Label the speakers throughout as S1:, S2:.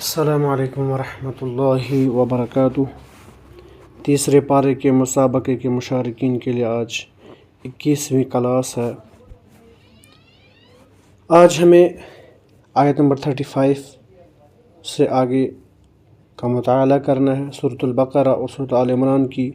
S1: السلام علیکم ورحمۃ اللہ وبرکاتہ۔ تیسرے پارے کے مسابقے کے مشارکین کے لیے آج 21ویں کلاس ہے۔ آج ہمیں آیت نمبر 35 سے آگے کا مطالعہ کرنا ہے۔ سورۃ البقرہ اور سورۃ آل عمران کی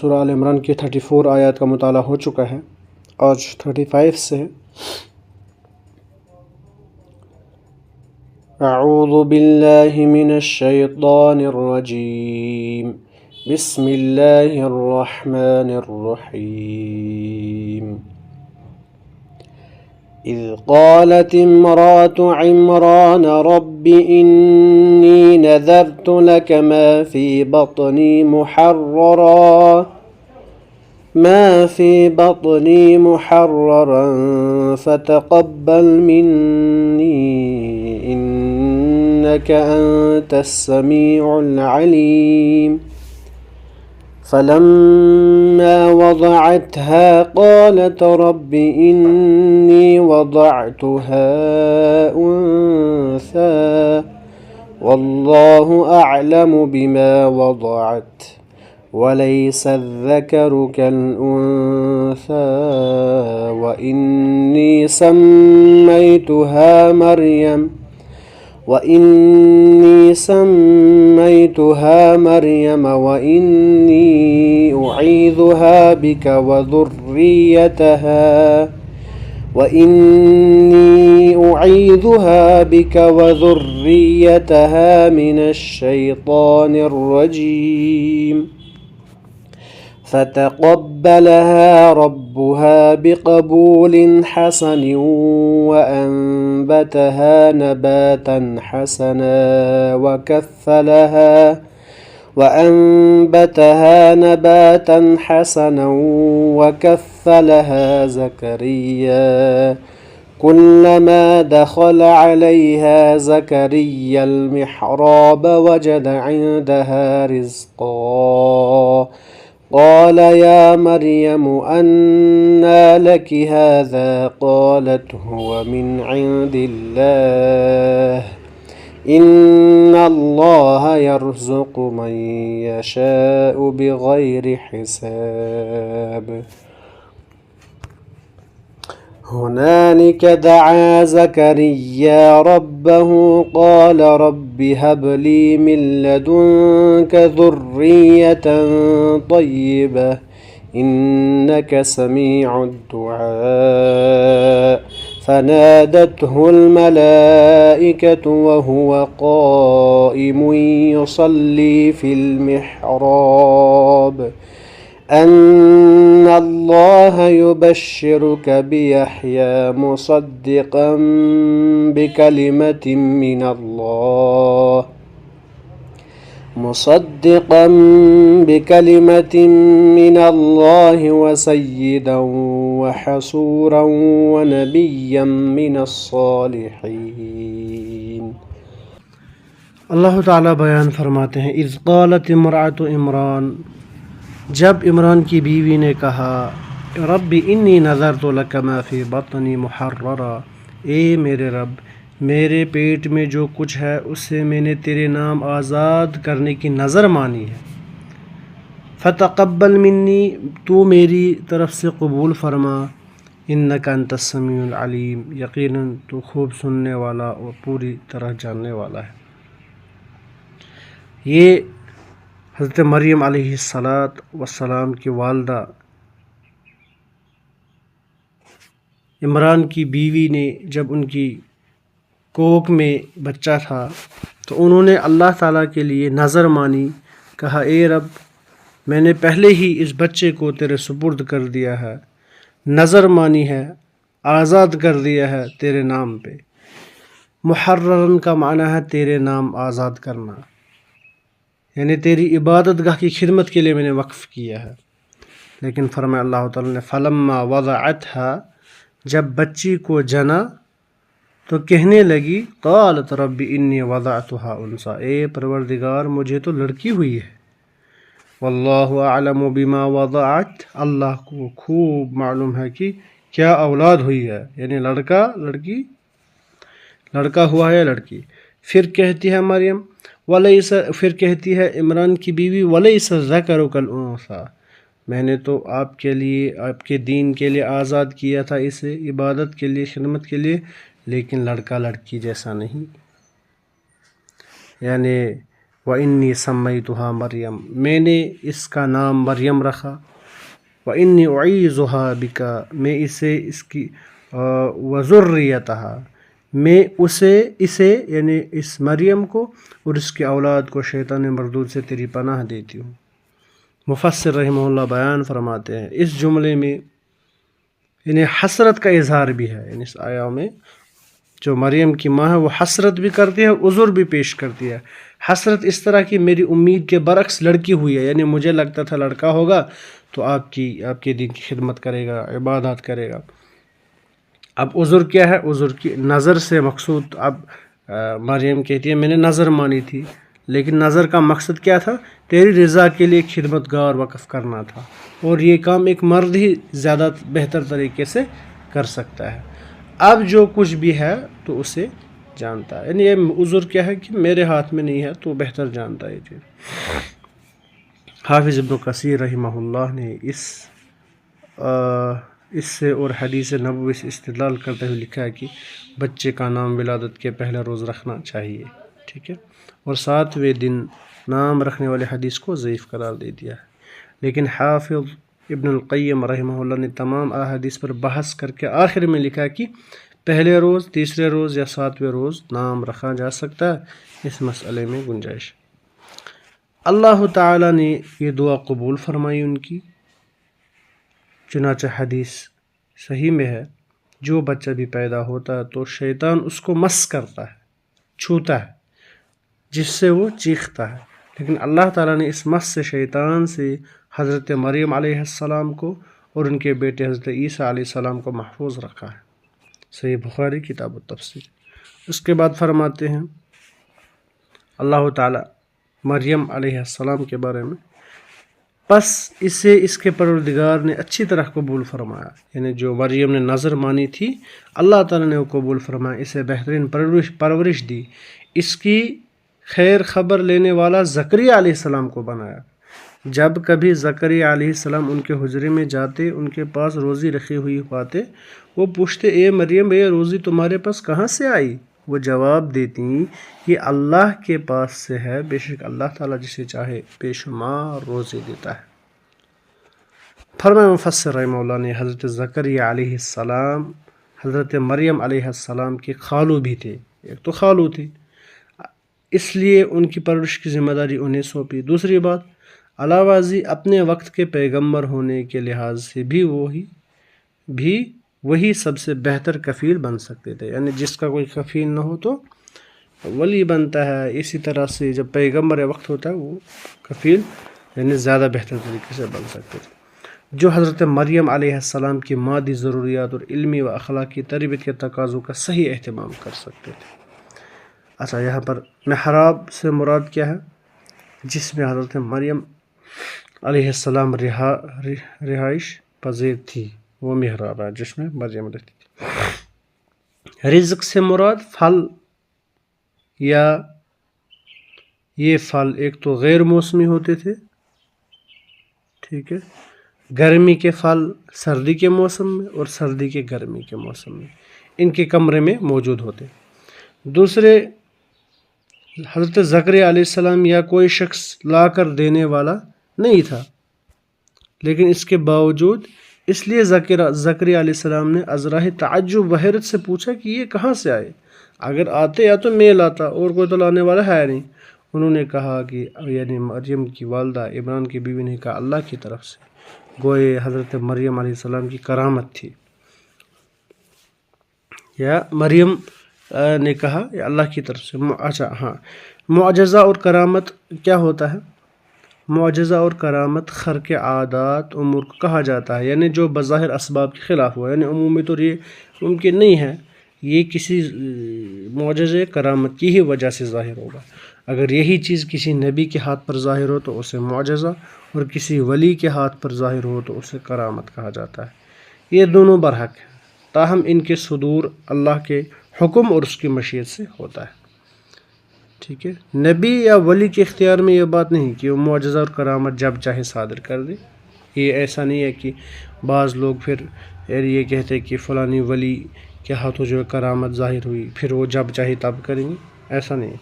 S1: سورہ آل عمران کی 34 آیات کا مطالعہ ہو چکا ہے، آج 35 سے ہے۔ اعوذ باللہ من الشیطان الرجیم، بسم اللہ الرحمن الرحیم۔ اذ قالت امرأة عمران رب انی نذرت لك ما في بطنی محررا فتقبل منی إنك أنت السميع العليم۔ فلما وضعتها قالت رب إني وضعتها أنثى والله أعلم بما وضعت وليس الذكر كالأنثى وإني سميتها مريم وإني أعيذها بك وذريتها من الشيطان الرجيم فتقبلها ربها بقبول حسن وأنبتها نباتا حسنا وكفلها زكريا كلما دخل عليها زكريا المحراب وجد عندها رزقا قال يا مريم أنى لك هذا قالت هو من عند الله إن الله يرزق من يشاء بغير حساب۔ هنالك دعا زكريا ربه قال رب هب لي من لدنك ذرية طيبة إنك سميع الدعاء فنادته الملائكة وهو قائم يصلي في المحراب أن الله يبشرك بيحيى مصدقا بكلمة من الله وسيدا وحصورا ونبيا من الصالحين۔ اللہ تعالیٰ بیان فرماتے ہیں، اذ قالت امرأة عمران، جب عمران کی بیوی نے کہا، رب انی نذرت لک ما فی بطنی محررا، اے میرے رب، میرے پیٹ میں جو کچھ ہے اس سے میں نے تیرے نام آزاد کرنے کی نظر مانی ہے۔ فتقبل منی، تو میری طرف سے قبول فرما، انک انت السمیع العلیم، یقیناً تو خوب سننے والا اور پوری طرح جاننے والا ہے۔ یہ حضرت مریم علیہ السلام کی والدہ عمران کی بیوی نے جب ان کی کوکھ میں بچہ تھا تو انہوں نے اللہ تعالیٰ کے لیے نظر مانی، کہا اے رب، میں نے پہلے ہی اس بچے کو تیرے سپرد کر دیا ہے، نظر مانی ہے، آزاد کر دیا ہے تیرے نام پہ۔ محررن کا معنی ہے تیرے نام آزاد کرنا، یعنی تیری عبادت گاہ کی خدمت کے لیے میں نے وقف کیا ہے۔ لیکن فرمایا اللہ تعالیٰ نے فلما وضعتها، جب بچی کو جنا تو کہنے لگی قالت رب انی وضعتها انثى، اے پروردگار مجھے تو لڑکی ہوئی ہے۔ واللہ اعلم بما وضعت، اللہ کو خوب معلوم ہے کہ کیا اولاد ہوئی ہے، یعنی لڑکا لڑکی، لڑکا ہوا ہے یا لڑکی۔ پھر کہتی ہے مریم ولیس، پھر کہتی ہے عمران کی بیوی ولیس الذکر کالانثی، میں نے تو آپ کے لیے، آپ کے دین کے لیے آزاد کیا تھا اسے عبادت کے لیے، خدمت کے لیے، لیکن لڑکا لڑکی جیسا نہیں، یعنی وَإِنِّي سَمَّيْتُهَا مریم، میں نے اس کا نام مریم رکھا، وَإِنِّي أُعِيذُهَا بِكَ، میں اسے، اس کی وَذُرِّيَّتَهَا، میں اسے یعنی اس مریم کو اور اس کے اولاد کو شیطان مردود سے تیری پناہ دیتی ہوں۔ مفسر رحمہ اللہ بیان فرماتے ہیں اس جملے میں یعنی حسرت کا اظہار بھی ہے، یعنی اس آیا میں جو مریم کی ماں ہے وہ حسرت بھی کرتی ہے اور عذر بھی پیش کرتی ہے۔ حسرت اس طرح کی میری امید کے برعکس لڑکی ہوئی ہے، یعنی مجھے لگتا تھا لڑکا ہوگا تو آپ کے دین کی خدمت کرے گا، عبادات کرے گا۔ اب عذر کیا ہے؟ عذر کی نظر سے مقصود، اب مریم کہتی ہے میں نے نظر مانی تھی، لیکن نظر کا مقصد کیا تھا؟ تیری رضا کے لیے خدمت گار وقف کرنا تھا، اور یہ کام ایک مرد ہی زیادہ بہتر طریقے سے کر سکتا ہے۔ اب جو کچھ بھی ہے تو اسے جانتا ہے، یعنی یہ عذر کیا ہے کہ میرے ہاتھ میں نہیں ہے، تو بہتر جانتا ہے یہ چیز۔ حافظ ابن کثیر رحمہ اللہ نے اس سے اور حدیث نبوی سے استدلال کرتے ہوئے لکھا ہے کہ بچے کا نام ولادت کے پہلے روز رکھنا چاہیے، ٹھیک ہے، اور 7ویں دن نام رکھنے والے حدیث کو ضعیف قرار دے دیا ہے۔ لیکن حافظ ابن القیم رحمہ اللہ نے تمام احادیث پر بحث کر کے آخر میں لکھا کہ پہلے روز، تیسرے روز یا 7ویں روز نام رکھا جا سکتا ہے، اس مسئلے میں گنجائش۔ اللہ تعالیٰ نے یہ دعا قبول فرمائی ان کی، چنانچہ حدیث صحیح میں ہے جو بچہ بھی پیدا ہوتا ہے تو شیطان اس کو مس کرتا ہے، چھوتا ہے، جس سے وہ چیختا ہے، لیکن اللہ تعالیٰ نے اس مس سے، شیطان سے حضرت مریم علیہ السلام کو اور ان کے بیٹے حضرت عیسیٰ علیہ السلام کو محفوظ رکھا ہے۔ صحیح بخاری کتاب التفسیر۔ اس کے بعد فرماتے ہیں اللہ تعالیٰ مریم علیہ السلام کے بارے میں، پس اسے اس کے پروردگار نے اچھی طرح قبول فرمایا، یعنی جو مریم نے نظر مانی تھی اللہ تعالیٰ نے وہ قبول فرمایا، اسے بہترین پرورش دی، اس کی خیر خبر لینے والا زکریہ علیہ السلام کو بنایا۔ جب کبھی زکریہ علیہ السلام ان کے حجرے میں جاتے، ان کے پاس روزی رکھی ہوئی پاتے، وہ پوچھتے اے مریم یہ روزی تمہارے پاس کہاں سے آئی؟ وہ جواب دیتی یہ اللہ کے پاس سے ہے، بے شک اللہ تعالیٰ جسے چاہے بے شمار روزی دیتا ہے۔ فرمایا مفسر رحمہ اللہ نے حضرت زکریہ علیہ السلام حضرت مریم علیہ السلام کے خالو بھی تھے، ایک تو خالو تھے، اس لیے ان کی پرورش کی ذمہ داری انہیں سونپی۔ دوسری بات، علاوہ ازیں اپنے وقت کے پیغمبر ہونے کے لحاظ سے بھی وہی سب سے بہتر کفیل بن سکتے تھے، یعنی جس کا کوئی کفیل نہ ہو تو ولی بنتا ہے، اسی طرح سے جب پیغمبر وقت ہوتا ہے وہ کفیل یعنی زیادہ بہتر طریقے سے بن سکتے تھے، جو حضرت مریم علیہ السلام کی مادی ضروریات اور علمی و اخلاقی تربیت کے تقاضوں کا صحیح اہتمام کر سکتے تھے۔ اچھا، یہاں پر محراب سے مراد کیا ہے؟ جس میں حضرت مریم علیہ السلام رہائش پذیر تھی، وہ محراب ہے جس میں مریم رہتی تھی۔ رزق سے مراد پھل، یا یہ پھل ایک تو غیر موسمی ہوتے تھے، ٹھیک ہے، گرمی کے پھل سردی کے موسم میں اور سردی کے گرمی کے موسم میں ان کے کمرے میں موجود ہوتے۔ دوسرے، حضرت زکریا علیہ السلام یا کوئی شخص لا کر دینے والا نہیں تھا، لیکن اس کے باوجود اس لیے زکریا علیہ السلام نے ازراہ تعجب و حیرت سے پوچھا کہ یہ کہاں سے آئے، اگر آتے یا تو میں لاتا اور کوئی تو لانے والا ہے نہیں۔ انہوں نے کہا کہ یعنی مریم کی والدہ عمران کی بیوی نے کہا اللہ کی طرف سے، گوئے حضرت مریم علیہ السلام کی کرامت تھی، یا مریم نے کہا یہ اللہ کی طرف سے۔ اچھا ہاں، معجزہ اور کرامت کیا ہوتا ہے؟ معجزہ اور کرامت خرق عادات امور کو کہا جاتا ہے، یعنی جو بظاہر اسباب کے خلاف ہوا، یعنی عمومی طور یہ ممکن نہیں ہے، یہ کسی معجزے کرامت کی ہی وجہ سے ظاہر ہوگا۔ اگر یہی چیز کسی نبی کے ہاتھ پر ظاہر ہو تو اسے معجزہ، اور کسی ولی کے ہاتھ پر ظاہر ہو تو اسے کرامت کہا جاتا ہے۔ یہ دونوں برحق ہیں، تاہم ان کے صدور اللہ کے حکم اور اس کی مشیت سے ہوتا ہے۔ ٹھیک ہے، نبی یا ولی کے اختیار میں یہ بات نہیں کہ وہ معجزہ اور کرامت جب چاہے صادر کر دے. یہ ایسا نہیں ہے کہ بعض لوگ پھر یہ کہتے کہ فلانی ولی کے ہاتھوں جو ہے کرامت ظاہر ہوئی پھر وہ جب چاہے تب کریں گے. ایسا نہیں ہے.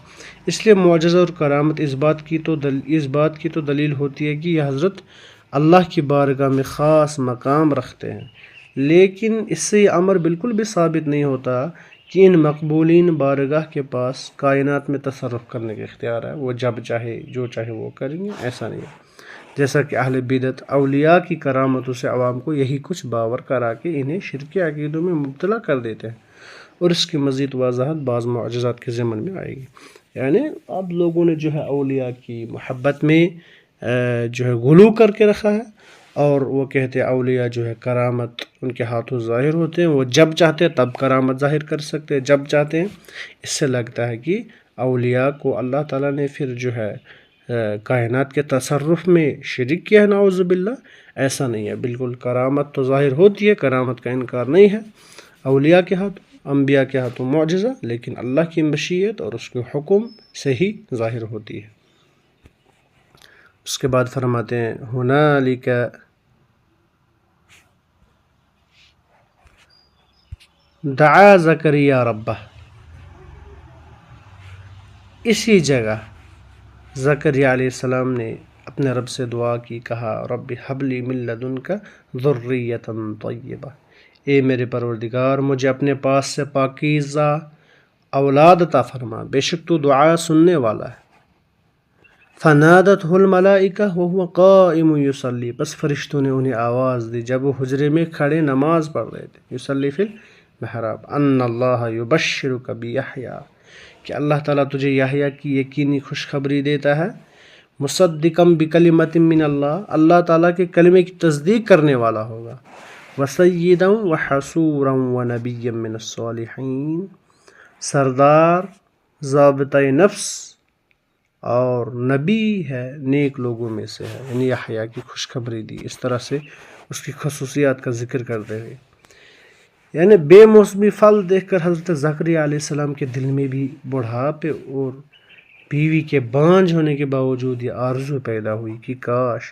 S1: اس لیے معجزہ اور کرامت اس بات کی تو دلیل ہوتی ہے کہ یہ حضرت اللہ کی بارگاہ میں خاص مقام رکھتے ہیں، لیکن اس سے یہ امر بالکل بھی ثابت نہیں ہوتا کہ ان مقبولین بارگاہ کے پاس کائنات میں تصرف کرنے کا اختیار ہے، وہ جب چاہے جو چاہے وہ کریں گے. ایسا نہیں ہے. جیسا کہ اہل بدعت اولیاء کی کرامتوں سے عوام کو یہی کچھ باور کرا کے انہیں شرکی عقیدوں میں مبتلا کر دیتے ہیں، اور اس کی مزید وضاحت بعض معجزات کے ضمن میں آئے گی. یعنی اب لوگوں نے جو ہے اولیاء کی محبت میں جو ہے غلو کر کے رکھا ہے، اور وہ کہتے ہیں اولیاء جو ہے کرامت ان کے ہاتھوں ظاہر ہوتے ہیں، وہ جب چاہتے ہیں تب کرامت ظاہر کر سکتے ہیں، جب چاہتے ہیں. اس سے لگتا ہے کہ اولیاء کو اللہ تعالیٰ نے پھر جو ہے کائنات کے تصرف میں شریک کیا ہے. نعوذ باللہ. ایسا نہیں ہے. بالکل کرامت تو ظاہر ہوتی ہے، کرامت کا انکار نہیں ہے اولیاء کے ہاتھوں، انبیاء کے ہاتھوں معجزہ، لیکن اللہ کی مشیت اور اس کے حکم سے ہی ظاہر ہوتی ہے. اس کے بعد فرماتے ہیں ہنالک دعا زکریا ربہ، اسی جگہ زکریا علیہ السلام نے اپنے رب سے دعا کی، کہا رب ہب لی من لدنک ذریۃ طیبہ، اے میرے پروردگار مجھے اپنے پاس سے پاکیزہ اولاد عطا فرما، بے شک تو دعا سننے والا ہے. فنادتہ الملائکہ وہو قائم یصلی، بس فرشتوں نے انہیں آواز دی جب وہ حجرے میں کھڑے نماز پڑھ رہے تھے. یصلی فی المحراب، ان اللہ یبشرک بیحییٰ، کہ اللہ تعالیٰ تجھے یحییٰ کی یقینی خوشخبری دیتا ہے، مصدقا بکلمۃ من اللہ، اللہ تعالیٰ کے کلمے کی تصدیق کرنے والا ہوگا، وسیدا وحصورا ونبیا من الصالحین، سردار، ضابطۂ نفس اور نبی ہے، نیک لوگوں میں سے ہے. یعنی یحییٰ کی خوشخبری دی اس طرح سے اس کی خصوصیات کا ذکر کرتے ہوئے. یعنی بے موسمی پھل دیکھ کر حضرت زکریا علیہ السلام کے دل میں بھی بڑھاپے اور بیوی کے بانجھ ہونے کے باوجود یہ آرزو پیدا ہوئی کہ کاش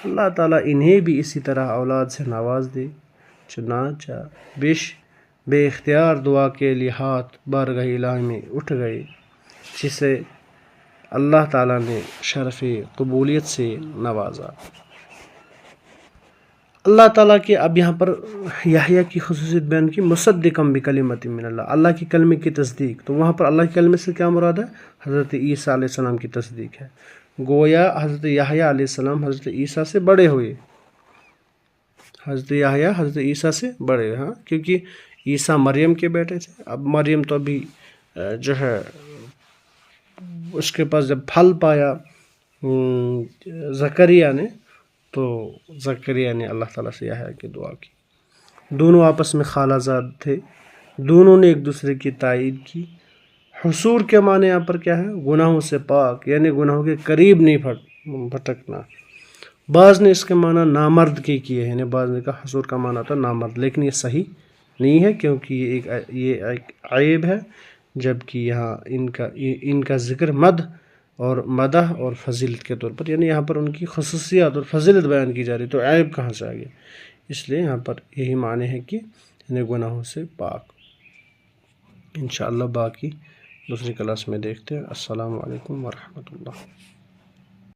S1: اللہ تعالیٰ انہیں بھی اسی طرح اولاد سے نواز دے. چنانچہ بے اختیار دعا کے لیے ہاتھ بارگاہ الہی میں اٹھ گئے، جسے اللہ تعالیٰ نے شرف قبولیت سے نوازا. اللہ تعالیٰ کے اب یہاں پر یحییٰ کی خصوصیت بیان کی، مصدقا بکلمۃ من اللہ، اللہ کی کلمے کی تصدیق. تو وہاں پر اللہ کے کلمے سے کیا مراد ہے؟ حضرت عیسیٰ علیہ السلام کی تصدیق ہے. گویا حضرت یحییٰ علیہ السلام حضرت عیسیٰ سے بڑے ہوئے، حضرت یحییٰ حضرت عیسیٰ سے بڑے ہوئے. ہاں، کیونکہ عیسیٰ مریم کے بیٹے تھے. اب مریم تو ابھی جو ہے اس کے پاس جب پھل پایا زکریا نے، تو زکریا نے اللہ تعالیٰ سے یحییٰ کی دعا کی. دونوں آپس میں خالہ زاد تھے، دونوں نے ایک دوسرے کی تائید کی. حصور کے معنی یہاں پر کیا ہے؟ گناہوں سے پاک، یعنی گناہوں کے قریب نہیں بھٹکنا. بعض نے اس کے معنی نامرد کے کیے ہیں، یعنی بعض نے کہا حصور کا معنی تھا نامرد، لیکن یہ صحیح نہیں ہے کیونکہ یہ ایک عیب ہے، جبکہ یہاں ان کا ذکر مدح اور فضیلت کے طور پر، یعنی یہاں پر ان کی خصوصیات اور فضیلت بیان کی جا رہی، تو عیب کہاں سے آ گیا؟ اس لیے یہاں پر یہی معنی ہے کہ یعنی گناہوں سے پاک. انشاءاللہ باقی دوسری کلاس میں دیکھتے ہیں. السلام علیکم ورحمۃ اللہ.